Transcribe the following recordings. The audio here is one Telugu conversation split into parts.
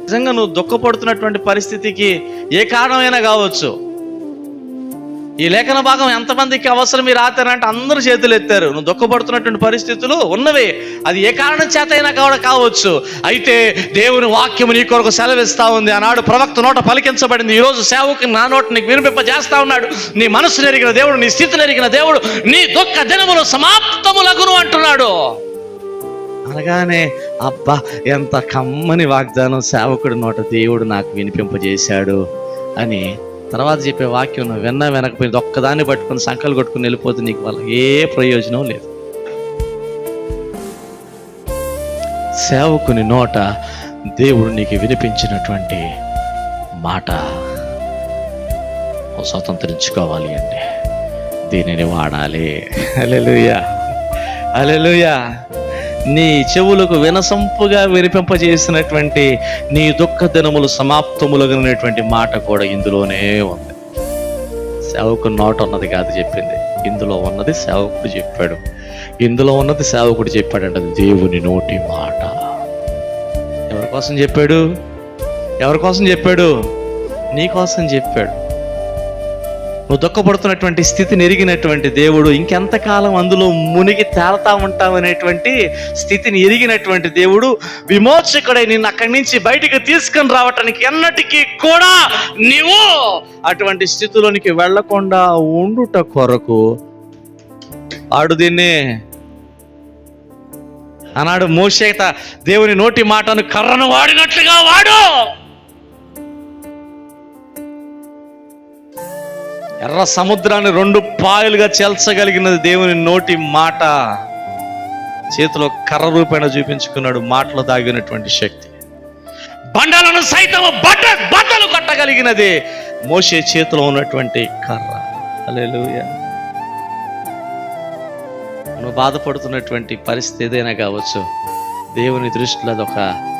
నిజంగా నువ్వు దుఃఖపడుతున్నటువంటి పరిస్థితికి ఏ కారణమైనా కావచ్చు. ఈ లేఖన భాగం ఎంతమందికి అవసరం ఈ రాత్రి అంటే అందరూ చేతులు ఎత్తారు. నువ్వు దుఃఖపడుతున్నటువంటి పరిస్థితులు ఉన్నవి, అది ఏ కారణం చేత అయినా కూడా కావచ్చు. అయితే దేవుని వాక్యము నీ కొరకు సెలవిస్తా ఉంది. ఆనాడు ప్రవక్త నోట పలికించబడింది, ఈరోజు సేవకు నా నోట నీకు వినిపింపజేస్తా ఉన్నాడు. నీ మనసు నెరిగిన దేవుడు, నీ స్థితి నెరిగిన దేవుడు, నీ దుఃఖ దినములు సమాప్తములగును అంటున్నాడు. అనగానే అబ్బా ఎంత కమ్మని వాగ్దానం సేవకుడి నోట దేవుడు నాకు వినిపింపజేశాడు అని తర్వాత చెప్పే వాక్యం నువ్వు విన్నా వెనకపోయింది ఒక్కదాన్ని పట్టుకుని సంకలు కొట్టుకుని వెళ్ళిపోతే నీకు వల్ల ఏ ప్రయోజనం లేదు. సేవకుని నోట దేవుడు నీకు వినిపించినటువంటి మాట స్వతంత్రించుకోవాలి అంటే దీనిని వాడాలి. హల్లెలూయా, హల్లెలూయా. నీ చెవులకు వినసంపుగా వినిపింపజేసినటువంటి నీ దుఃఖ దినములు సమాప్తములగినటువంటి మాట కూడా ఇందులోనే ఉంది. సేవకుడు నోట ఉన్నది కాదు చెప్పింది, ఇందులో ఉన్నది సేవకుడు చెప్పాడు. ఇందులో ఉన్నది సేవకుడు చెప్పాడంటే అది దేవుని నోటి మాట. ఎవరి కోసం చెప్పాడు? ఎవరి కోసం చెప్పాడు? నీ కోసం చెప్పాడు. నువ్వు దుఃఖపడుతున్నటువంటి స్థితిని ఎరిగినటువంటి దేవుడు ఇంకెంతకాలం అందులో మునిగి తేలుతా ఉంటావనేటువంటి స్థితిని ఎరిగినటువంటి దేవుడు విమోచకుడై నిన్ను అక్కడి నుంచి బయటికి తీసుకొని రావటానికి ఎన్నటికీ కూడా నీవు అటువంటి స్థితిలోనికి వెళ్లకుండా ఉండుట కొరకు వాడు దీన్ని ఆనాడు మోషే దేవుని నోటి మాటను కర్రను వాడినట్లుగా వాడు. ఎర్ర సముద్రాన్ని 2 పాయలుగా చేల్చగలిగినది దేవుని నోటి మాట. చేతిలో కర్ర రూపేణ చూపించుకున్నాడు మాటలో దాగినటువంటి శక్తి. బండలను సైతం బట్టలు కొట్టగలిగినది మోషే చేతిలో ఉన్నటువంటి కర్ర. హల్లెలూయా. నువ్వు బాధపడుతున్నటువంటి పరిస్థితి ఏదైనా కావచ్చు, దేవుని దృష్టిలో అదొక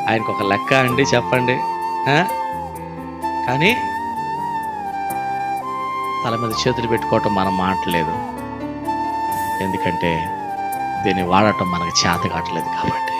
ఆయనకు ఒక లెక్క అండి, చెప్పండి. కానీ తల మీద చేతులు పెట్టుకోవటం మనం మాటలేదు, ఎందుకంటే దీన్ని వాడటం మనకు చేత కావట్లేదు కాబట్టి.